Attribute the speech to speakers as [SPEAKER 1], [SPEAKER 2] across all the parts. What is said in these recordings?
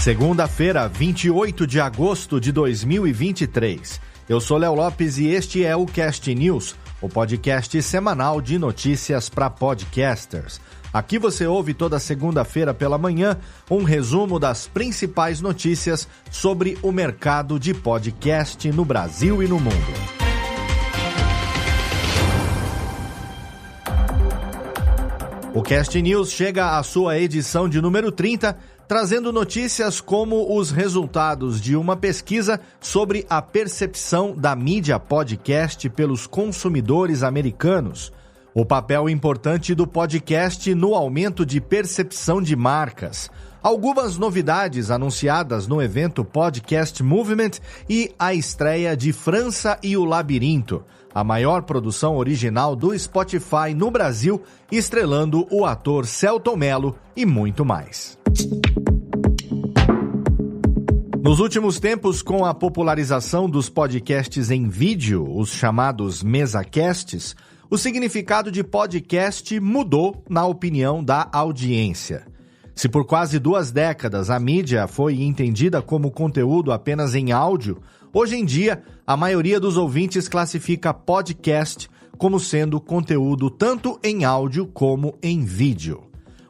[SPEAKER 1] Segunda-feira, 28 de agosto de 2023. Eu sou Léo Lopes e este é o Cast News, o podcast semanal de notícias para podcasters. Aqui você ouve toda segunda-feira pela manhã um resumo das principais notícias sobre o mercado de podcast no Brasil e no mundo. O Cast News chega à sua edição de número 30, trazendo notícias como os resultados de uma pesquisa sobre a percepção da mídia podcast pelos consumidores americanos, o papel importante do podcast no aumento de percepção de marcas, algumas novidades anunciadas no evento Podcast Movement e a estreia de França e o Labirinto, a maior produção original do Spotify no Brasil, estrelando o ator Selton Mello e muito mais. Nos últimos tempos, com a popularização dos podcasts em vídeo, os chamados mesacasts, o significado de podcast mudou na opinião da audiência. Se por quase 2 décadas a mídia foi entendida como conteúdo apenas em áudio, hoje em dia a maioria dos ouvintes classifica podcast como sendo conteúdo tanto em áudio como em vídeo.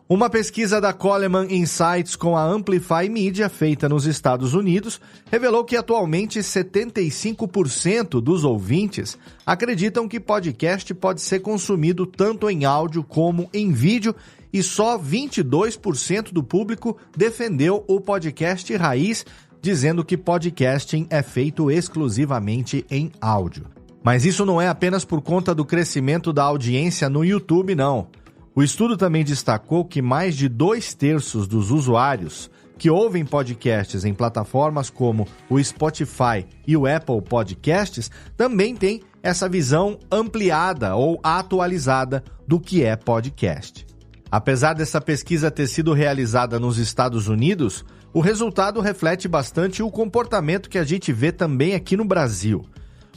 [SPEAKER 1] Uma pesquisa da Coleman Insights com a Amplify Media, feita nos Estados Unidos, revelou que atualmente 75% dos ouvintes acreditam que podcast pode ser consumido tanto em áudio como em vídeo e só 22% do público defendeu o podcast raiz, dizendo que podcasting é feito exclusivamente em áudio. Mas isso não é apenas por conta do crescimento da audiência no YouTube, não. O estudo também destacou que mais de 2/3 dos usuários que ouvem podcasts em plataformas como o Spotify e o Apple Podcasts também têm essa visão ampliada ou atualizada do que é podcast. Apesar dessa pesquisa ter sido realizada nos Estados Unidos, o resultado reflete bastante o comportamento que a gente vê também aqui no Brasil.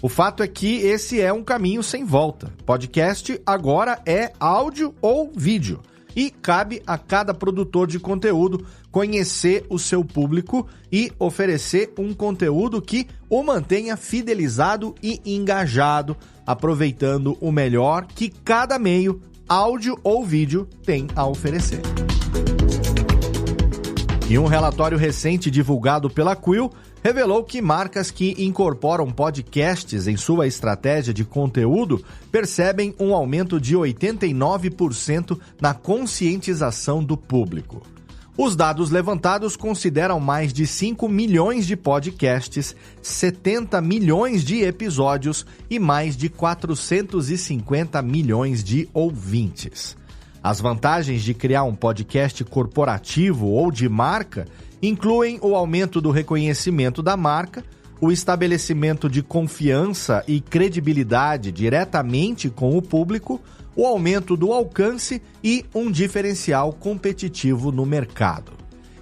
[SPEAKER 1] O fato é que esse é um caminho sem volta. Podcast agora é áudio ou vídeo e cabe a cada produtor de conteúdo conhecer o seu público e oferecer um conteúdo que o mantenha fidelizado e engajado, aproveitando o melhor que cada meio, áudio ou vídeo, tem a oferecer. E um relatório recente divulgado pela Quill revelou que marcas que incorporam podcasts em sua estratégia de conteúdo percebem um aumento de 89% na conscientização do público. Os dados levantados consideram mais de 5 milhões de podcasts, 70 milhões de episódios e mais de 450 milhões de ouvintes. As vantagens de criar um podcast corporativo ou de marca incluem o aumento do reconhecimento da marca, o estabelecimento de confiança e credibilidade diretamente com o público, o aumento do alcance e um diferencial competitivo no mercado.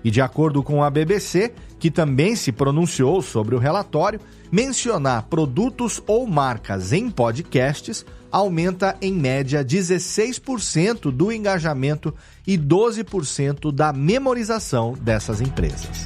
[SPEAKER 1] E de acordo com a BBC, que também se pronunciou sobre o relatório, mencionar produtos ou marcas em podcasts aumenta em média 16% do engajamento e 12% da memorização dessas empresas.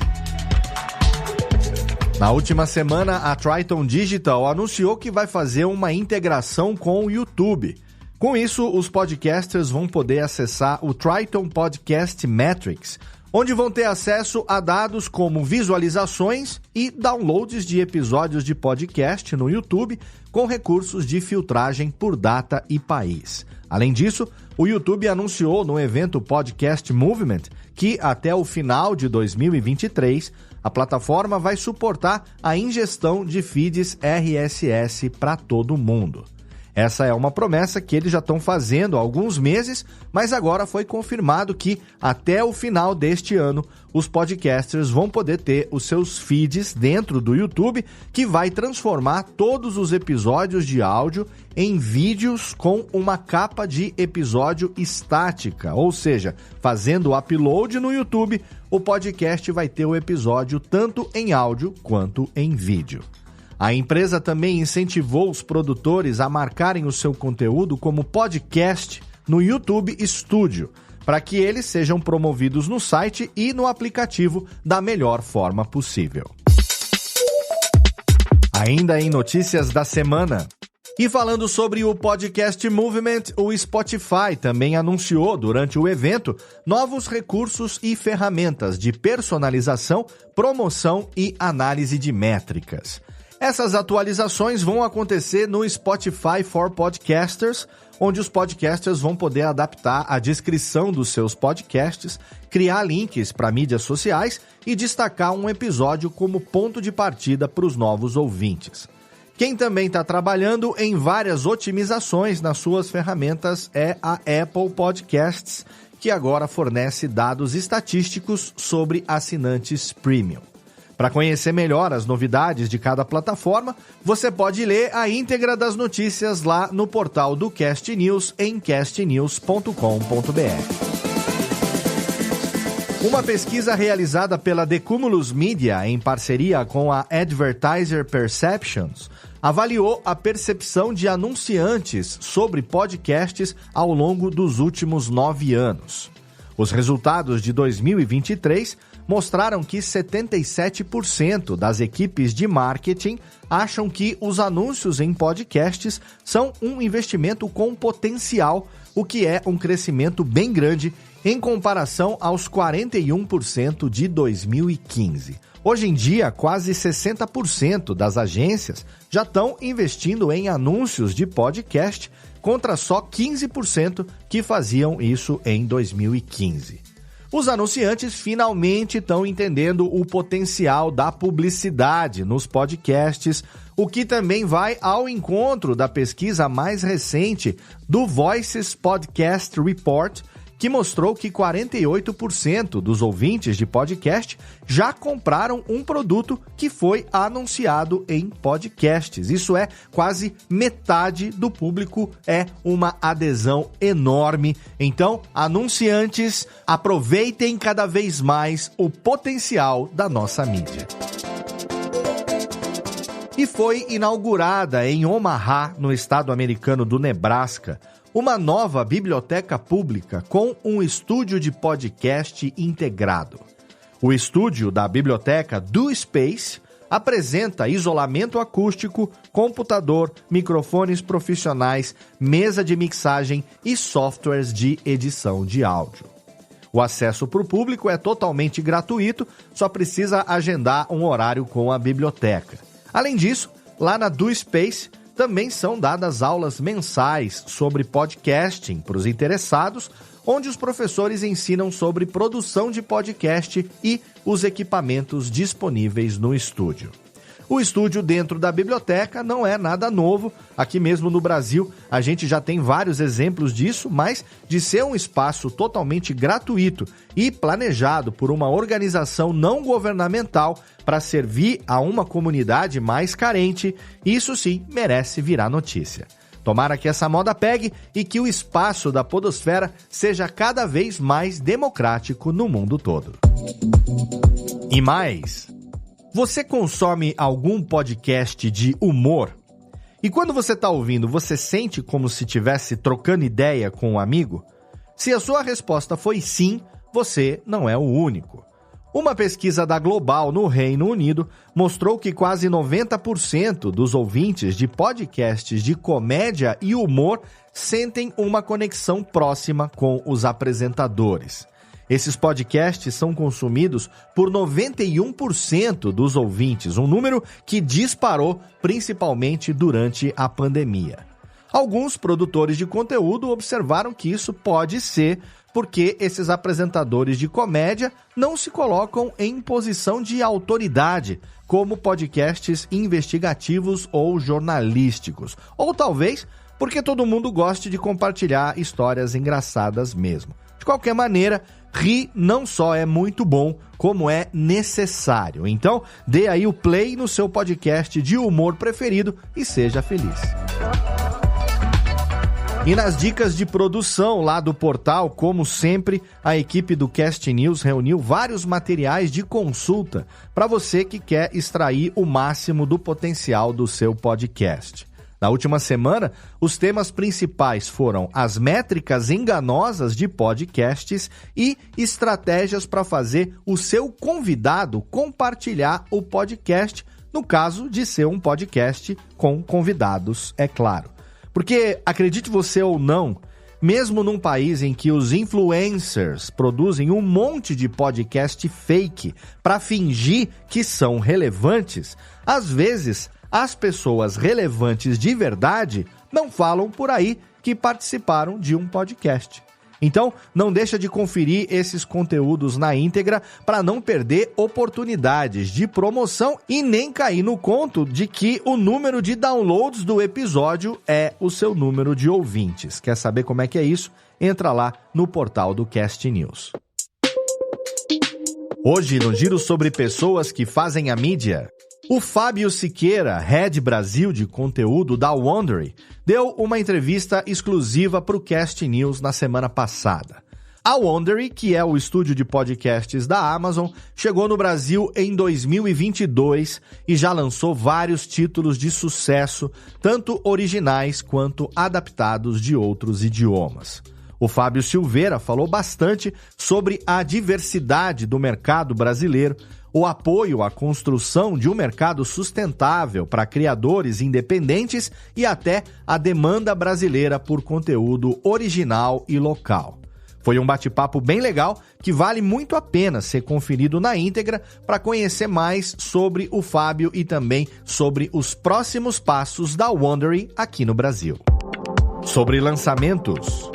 [SPEAKER 1] Na última semana, a Triton Digital anunciou que vai fazer uma integração com o YouTube. Com isso, os podcasters vão poder acessar o Triton Podcast Metrics, onde vão ter acesso a dados como visualizações e downloads de episódios de podcast no YouTube, com recursos de filtragem por data e país. Além disso, o YouTube anunciou no evento Podcast Movement que até o final de 2023, a plataforma vai suportar a ingestão de feeds RSS para todo mundo. Essa é uma promessa que eles já estão fazendo há alguns meses, mas agora foi confirmado que até o final deste ano os podcasters vão poder ter os seus feeds dentro do YouTube, que vai transformar todos os episódios de áudio em vídeos com uma capa de episódio estática, ou seja, fazendo o upload no YouTube, o podcast vai ter o episódio tanto em áudio quanto em vídeo. A empresa também incentivou os produtores a marcarem o seu conteúdo como podcast no YouTube Studio, para que eles sejam promovidos no site e no aplicativo da melhor forma possível. Ainda em notícias da semana. E falando sobre o Podcast Movement, o Spotify também anunciou durante o evento novos recursos e ferramentas de personalização, promoção e análise de métricas. Essas atualizações vão acontecer no Spotify for Podcasters, onde os podcasters vão poder adaptar a descrição dos seus podcasts, criar links para mídias sociais e destacar um episódio como ponto de partida para os novos ouvintes. Quem também está trabalhando em várias otimizações nas suas ferramentas é a Apple Podcasts, que agora fornece dados estatísticos sobre assinantes premium. Para conhecer melhor as novidades de cada plataforma, você pode ler a íntegra das notícias lá no portal do Cast News em castnews.com.br. Uma pesquisa realizada pela The Cumulus Media em parceria com a Advertiser Perceptions avaliou a percepção de anunciantes sobre podcasts ao longo dos últimos 9 anos. Os resultados de 2023 mostraram que 77% das equipes de marketing acham que os anúncios em podcasts são um investimento com potencial, o que é um crescimento bem grande em comparação aos 41% de 2015. Hoje em dia, quase 60% das agências já estão investindo em anúncios de podcast, contra só 15% que faziam isso em 2015. Os anunciantes finalmente estão entendendo o potencial da publicidade nos podcasts, o que também vai ao encontro da pesquisa mais recente do Voices Podcast Report, que mostrou que 48% dos ouvintes de podcast já compraram um produto que foi anunciado em podcasts. Isso é, quase metade do público, é uma adesão enorme. Então, anunciantes, aproveitem cada vez mais o potencial da nossa mídia. E foi inaugurada em Omaha, no estado americano do Nebraska, uma nova biblioteca pública com um estúdio de podcast integrado. O estúdio da biblioteca Do Space apresenta isolamento acústico, computador, microfones profissionais, mesa de mixagem e softwares de edição de áudio. O acesso para o público é totalmente gratuito, só precisa agendar um horário com a biblioteca. Além disso, lá na Do Space também são dadas aulas mensais sobre podcasting para os interessados, onde os professores ensinam sobre produção de podcast e os equipamentos disponíveis no estúdio. O estúdio dentro da biblioteca não é nada novo. Aqui mesmo no Brasil, a gente já tem vários exemplos disso, mas de ser um espaço totalmente gratuito e planejado por uma organização não governamental para servir a uma comunidade mais carente, isso sim merece virar notícia. Tomara que essa moda pegue e que o espaço da podosfera seja cada vez mais democrático no mundo todo. E mais... Você consome algum podcast de humor? E quando você está ouvindo, você sente como se estivesse trocando ideia com um amigo? Se a sua resposta foi sim, você não é o único. Uma pesquisa da Global no Reino Unido mostrou que quase 90% dos ouvintes de podcasts de comédia e humor sentem uma conexão próxima com os apresentadores. Esses podcasts são consumidos por 91% dos ouvintes, um número que disparou principalmente durante a pandemia. Alguns produtores de conteúdo observaram que isso pode ser porque esses apresentadores de comédia não se colocam em posição de autoridade, como podcasts investigativos ou jornalísticos. Ou talvez porque todo mundo goste de compartilhar histórias engraçadas mesmo. De qualquer maneira, rir não só é muito bom, como é necessário. Então, dê aí o play no seu podcast de humor preferido e seja feliz. E nas dicas de produção lá do portal, como sempre, a equipe do Cast News reuniu vários materiais de consulta para você que quer extrair o máximo do potencial do seu podcast. Na última semana, os temas principais foram as métricas enganosas de podcasts e estratégias para fazer o seu convidado compartilhar o podcast, no caso de ser um podcast com convidados, é claro. Porque, acredite você ou não, mesmo num país em que os influencers produzem um monte de podcast fake para fingir que são relevantes, às vezes as pessoas relevantes de verdade não falam por aí que participaram de um podcast. Então, não deixa de conferir esses conteúdos na íntegra para não perder oportunidades de promoção e nem cair no conto de que o número de downloads do episódio é o seu número de ouvintes. Quer saber como é que é isso? Entra lá no portal do Cast News. Hoje, no Giro sobre Pessoas que Fazem a Mídia, o Fábio Siqueira, Head Brasil de conteúdo da Wondery, deu uma entrevista exclusiva para o Cast News na semana passada. A Wondery, que é o estúdio de podcasts da Amazon, chegou no Brasil em 2022 e já lançou vários títulos de sucesso, tanto originais quanto adaptados de outros idiomas. O Fábio Silveira falou bastante sobre a diversidade do mercado brasileiro, o apoio à construção de um mercado sustentável para criadores independentes e até a demanda brasileira por conteúdo original e local. Foi um bate-papo bem legal que vale muito a pena ser conferido na íntegra para conhecer mais sobre o Fábio e também sobre os próximos passos da Wondery aqui no Brasil. Sobre lançamentos.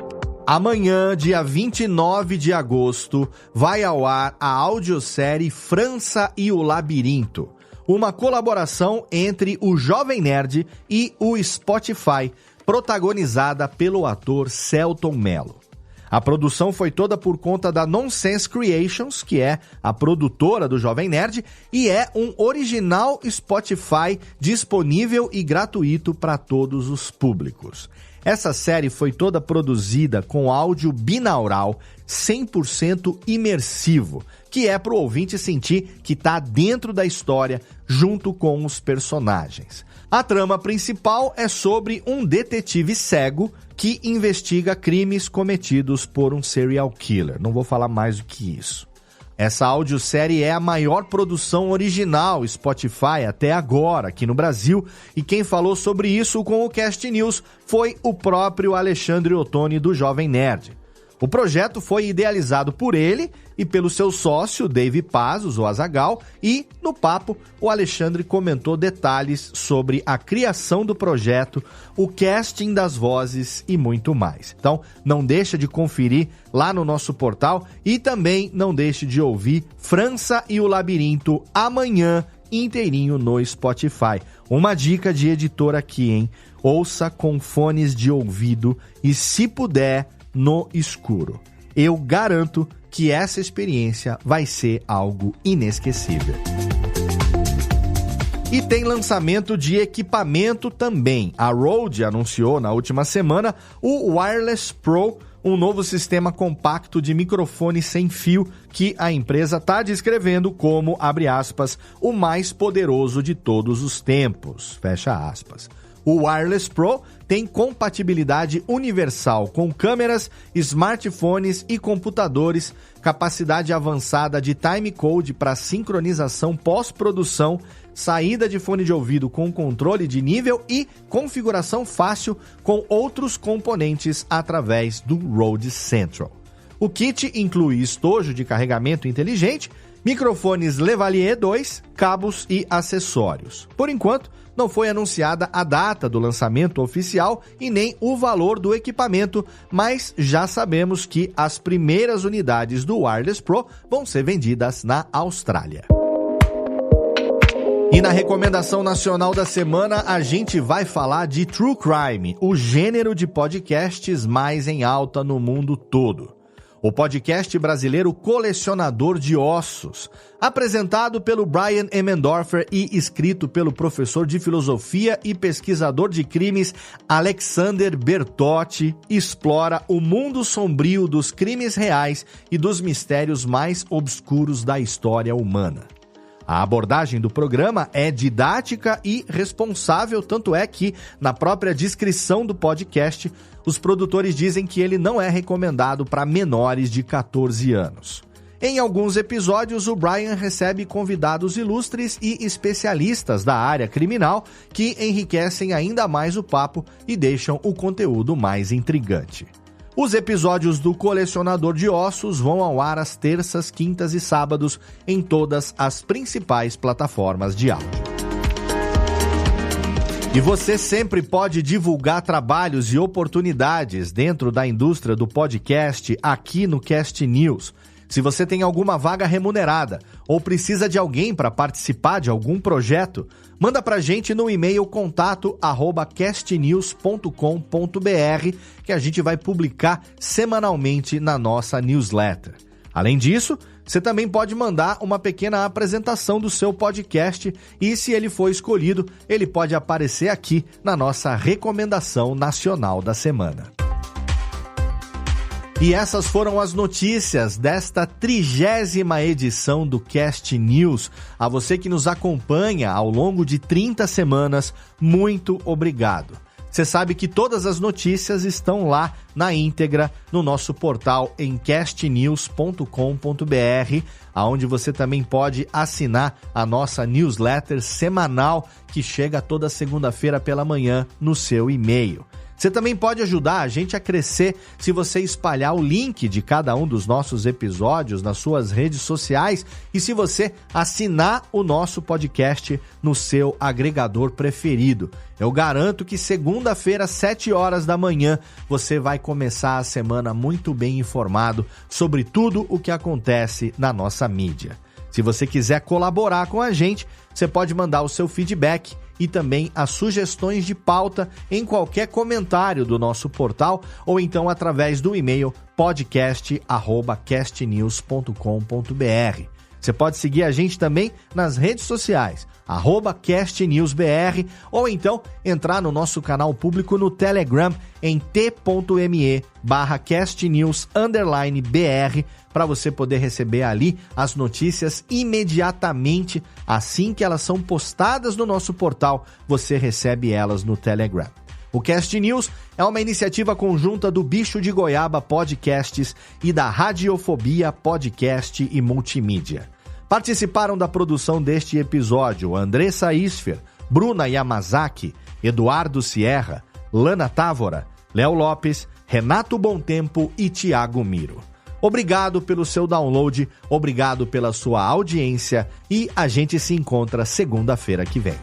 [SPEAKER 1] Amanhã, dia 29 de agosto, vai ao ar a audiosérie França e o Labirinto, uma colaboração entre o Jovem Nerd e o Spotify, protagonizada pelo ator Selton Mello. A produção foi toda por conta da Nonsense Creations, que é a produtora do Jovem Nerd, e é um original Spotify disponível e gratuito para todos os públicos. Essa série foi toda produzida com áudio binaural 100% imersivo, que é para o ouvinte sentir que está dentro da história junto com os personagens. A trama principal é sobre um detetive cego que investiga crimes cometidos por um serial killer. Não vou falar mais do que isso. Essa audiosérie é a maior produção original Spotify até agora aqui no Brasil, e quem falou sobre isso com o Cast News foi o próprio Alexandre Ottoni do Jovem Nerd. O projeto foi idealizado por ele e pelo seu sócio, Dave Pazos, o Azaghal, e, no papo, o Alexandre comentou detalhes sobre a criação do projeto, o casting das vozes e muito mais. Então, não deixa de conferir lá no nosso portal e também não deixe de ouvir França e o Labirinto amanhã inteirinho no Spotify. Uma dica de editor aqui, hein? Ouça com fones de ouvido e, se puder, no escuro. Eu garanto que essa experiência vai ser algo inesquecível. E tem lançamento de equipamento também. A Rode anunciou na última semana o Wireless Pro, um novo sistema compacto de microfone sem fio que a empresa está descrevendo como, abre aspas, o mais poderoso de todos os tempos, fecha aspas. O Wireless Pro tem compatibilidade universal com câmeras, smartphones e computadores, capacidade avançada de timecode para sincronização pós-produção, saída de fone de ouvido com controle de nível e configuração fácil com outros componentes através do Rode Central. O kit inclui estojo de carregamento inteligente, microfones Lavalier 2, cabos e acessórios. Por enquanto, não foi anunciada a data do lançamento oficial e nem o valor do equipamento, mas já sabemos que as primeiras unidades do Wireless Pro vão ser vendidas na Austrália. E na recomendação nacional da semana, a gente vai falar de True Crime, o gênero de podcasts mais em alta no mundo todo. O podcast brasileiro Colecionador de Ossos, apresentado pelo Brian Emendorfer e escrito pelo professor de filosofia e pesquisador de crimes Alexander Bertotti, explora o mundo sombrio dos crimes reais e dos mistérios mais obscuros da história humana. A abordagem do programa é didática e responsável, tanto é que, na própria descrição do podcast, os produtores dizem que ele não é recomendado para menores de 14 anos. Em alguns episódios, o Brian recebe convidados ilustres e especialistas da área criminal que enriquecem ainda mais o papo e deixam o conteúdo mais intrigante. Os episódios do Colecionador de Ossos vão ao ar às terças, quintas e sábados em todas as principais plataformas de áudio. E você sempre pode divulgar trabalhos e oportunidades dentro da indústria do podcast aqui no Cast News. Se você tem alguma vaga remunerada ou precisa de alguém para participar de algum projeto, manda pra gente no e-mail contato@castnews.com.br que a gente vai publicar semanalmente na nossa newsletter. Além disso, você também pode mandar uma pequena apresentação do seu podcast e, se ele for escolhido, ele pode aparecer aqui na nossa recomendação nacional da semana. E essas foram as notícias desta 30ª edição do Cast News. A você que nos acompanha ao longo de 30 semanas, muito obrigado. Você sabe que todas as notícias estão lá na íntegra no nosso portal em castnews.com.br, onde você também pode assinar a nossa newsletter semanal que chega toda segunda-feira pela manhã no seu e-mail. Você também pode ajudar a gente a crescer se você espalhar o link de cada um dos nossos episódios nas suas redes sociais e se você assinar o nosso podcast no seu agregador preferido. Eu garanto que segunda-feira, às 7 horas da manhã, você vai começar a semana muito bem informado sobre tudo o que acontece na nossa mídia. Se você quiser colaborar com a gente, você pode mandar o seu feedback e também as sugestões de pauta em qualquer comentário do nosso portal ou então através do e-mail podcast@castnews.com.br. Você pode seguir a gente também nas redes sociais, @castnewsbr, ou então entrar no nosso canal público no Telegram em t.me/castnews_br para você poder receber ali as notícias imediatamente. Assim que elas são postadas no nosso portal, você recebe elas no Telegram. O Cast News é uma iniciativa conjunta do Bicho de Goiaba Podcasts e da Radiofobia Podcast e Multimídia. Participaram da produção deste episódio Andressa Isfer, Bruna Yamazaki, Eduardo Sierra, Lana Távora, Léo Lopes, Renato Bontempo e Tiago Miro. Obrigado pelo seu download, obrigado pela sua audiência e a gente se encontra segunda-feira que vem.